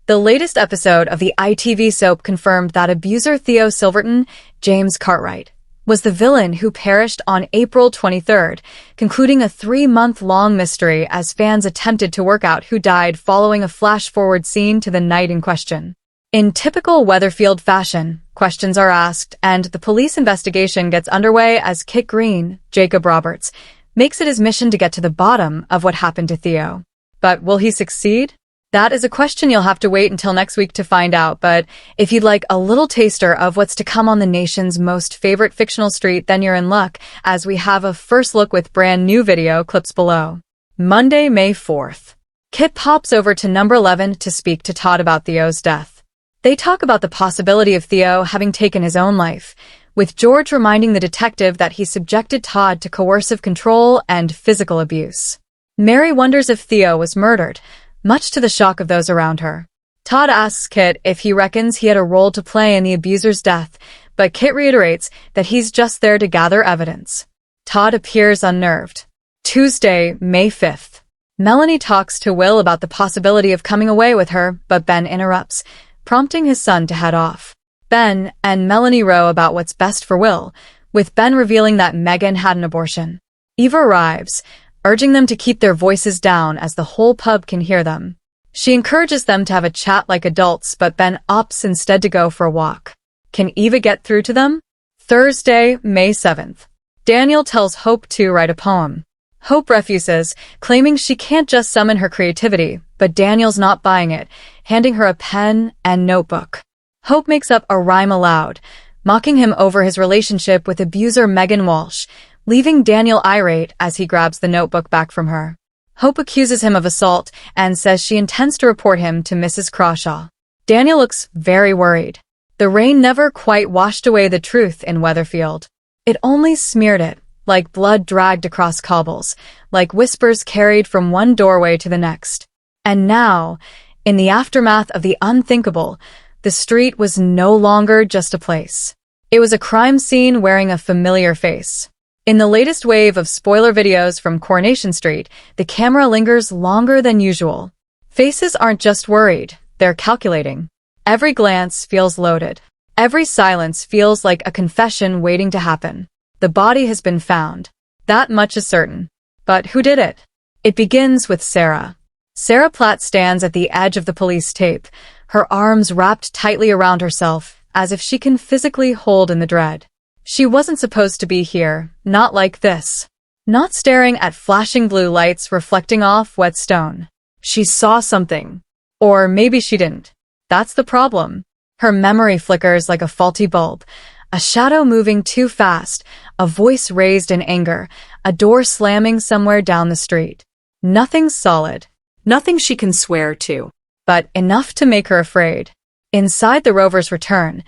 The latest episode of the ITV soap confirmed that abuser Theo Silverton, James Cartwright, was the villain who perished on April 23rd, concluding a 3-month-long mystery as fans attempted to work out who died following a flash-forward scene to the night in question. In typical Weatherfield fashion, questions are asked, and the police investigation gets underway as Kit Green, Jacob Roberts, makes it his mission to get to the bottom of what happened to Theo. But will he succeed? That is a question you'll have to wait until next week to find out, but if you'd like a little taster of what's to come on the nation's most favorite fictional street, then you're in luck, as we have a first look with brand new video clips below. Monday, May 4th. Kit pops over to number 11 to speak to Todd about Theo's death. They talk about the possibility of Theo having taken his own life, with George reminding the detective that he subjected Todd to coercive control and physical abuse. Mary wonders if Theo was murdered, much to the shock of those around her. Todd asks Kit if he reckons he had a role to play in the abuser's death, but Kit reiterates that he's just there to gather evidence. Todd appears unnerved. Tuesday, May 5th. Melanie talks to Will about the possibility of coming away with her, but Ben interrupts, prompting his son to head off. Ben and Melanie row about what's best for Will, with Ben revealing that Megan had an abortion. Eva arrives, urging them to keep their voices down as the whole pub can hear them. She encourages them to have a chat like adults, but Ben opts instead to go for a walk. Can Eva get through to them? Thursday, May 7th. Daniel tells Hope to write a poem. Hope refuses, claiming she can't just summon her creativity, but Daniel's not buying it, handing her a pen and notebook. Hope makes up a rhyme aloud, mocking him over his relationship with abuser Megan Walsh, leaving Daniel irate as he grabs the notebook back from her. Hope accuses him of assault and says she intends to report him to Mrs. Crawshaw. Daniel looks very worried. The rain never quite washed away the truth in Weatherfield. It only smeared it, like blood dragged across cobbles, like whispers carried from one doorway to the next. And now, in the aftermath of the unthinkable, the street was no longer just a place. It was a crime scene wearing a familiar face. In the latest wave of spoiler videos from Coronation Street, the camera lingers longer than usual. Faces aren't just worried, they're calculating. Every glance feels loaded. Every silence feels like a confession waiting to happen. The body has been found. That much is certain. But who did it? It begins with Sarah. Sarah Platt stands at the edge of the police tape, her arms wrapped tightly around herself, as if she can physically hold in the dread. She wasn't supposed to be here, not like this. Not staring at flashing blue lights reflecting off wet stone. She saw something. Or maybe she didn't. That's the problem. Her memory flickers like a faulty bulb. A shadow moving too fast, a voice raised in anger, a door slamming somewhere down the street. Nothing solid. Nothing she can swear to. But enough to make her afraid. Inside the Rovers return,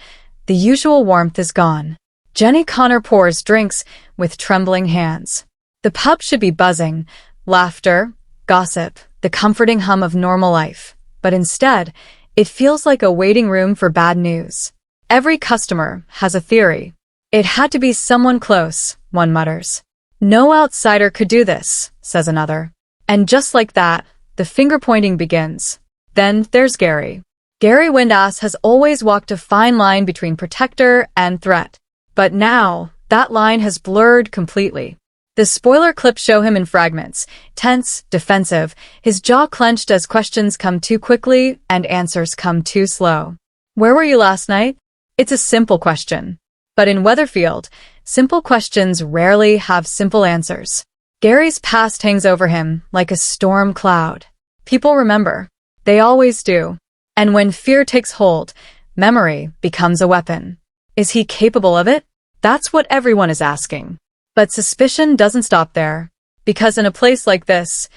the usual warmth is gone. Jenny Connor pours drinks with trembling hands. The pub should be buzzing, laughter, gossip, the comforting hum of normal life. But instead, it feels like a waiting room for bad news. Every customer has a theory. It had to be someone close, one mutters. No outsider could do this, says another. And just like that, the finger-pointing begins. Then there's Gary. Gary Windass has always walked a fine line between protector and threat. But now, that line has blurred completely. The spoiler clips show him in fragments, tense, defensive, his jaw clenched as questions come too quickly and answers come too slow. Where were you last night? It's a simple question. But in Weatherfield, simple questions rarely have simple answers. Gary's past hangs over him like a storm cloud. People remember. They always do. And when fear takes hold, memory becomes a weapon. Is he capable of it? That's what everyone is asking. But suspicion doesn't stop there. Because in a place like this,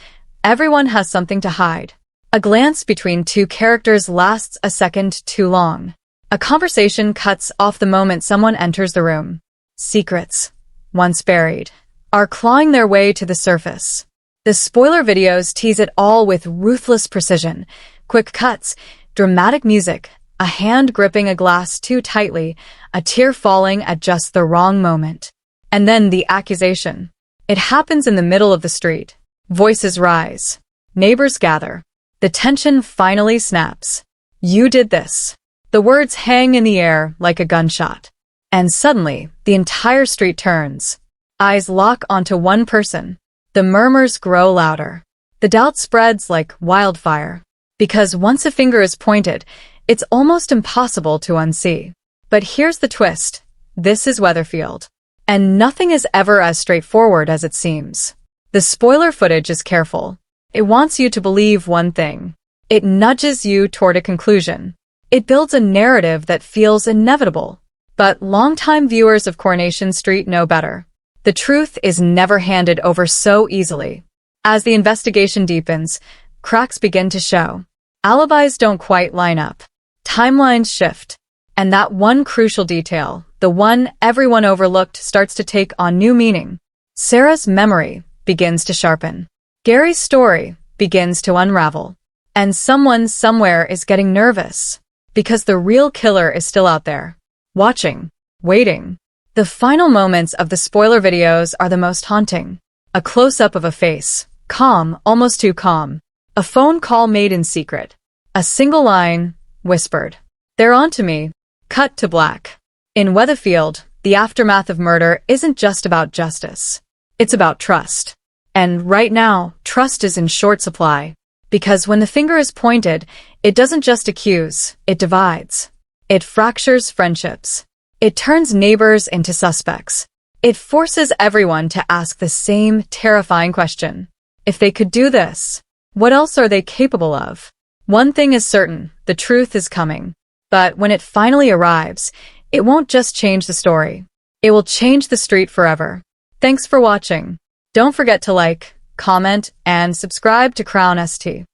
everyone has something to hide. A glance between two characters lasts a second too long. A conversation cuts off the moment someone enters the room. Secrets, once buried, are clawing their way to the surface. The spoiler videos tease it all with ruthless precision. Quick cuts, dramatic music, a hand gripping a glass too tightly, a tear falling at just the wrong moment. And then the accusation. It happens in the middle of the street. Voices rise. Neighbors gather. The tension finally snaps. You did this. The words hang in the air like a gunshot. And suddenly, the entire street turns. Eyes lock onto one person. The murmurs grow louder. The doubt spreads like wildfire. Because once a finger is pointed, it's almost impossible to unsee. But here's the twist. This is Weatherfield. And nothing is ever as straightforward as it seems. The spoiler footage is careful. It wants you to believe one thing. It nudges you toward a conclusion. It builds a narrative that feels inevitable. But longtime viewers of Coronation Street know better. The truth is never handed over so easily. As the investigation deepens, cracks begin to show. Alibis don't quite line up. Timelines shift. And that one crucial detail, the one everyone overlooked, starts to take on new meaning. Sarah's memory begins to sharpen. Gary's story begins to unravel. And someone somewhere is getting nervous. Because the real killer is still out there. Watching. Waiting. The final moments of the spoiler videos are the most haunting. A close-up of a face. Calm, almost too calm. A phone call made in secret. A single line, whispered. They're on to me. Cut to black. In Weatherfield, the aftermath of murder isn't just about justice. It's about trust. And right now, trust is in short supply. Because when the finger is pointed, it doesn't just accuse, it divides. It fractures friendships. It turns neighbors into suspects. It forces everyone to ask the same terrifying question. If they could do this, what else are they capable of? One thing is certain, the truth is coming. But when it finally arrives, it won't just change the story. It will change the street forever. Thanks for watching. Don't forget to like, comment, and subscribe to Crown ST.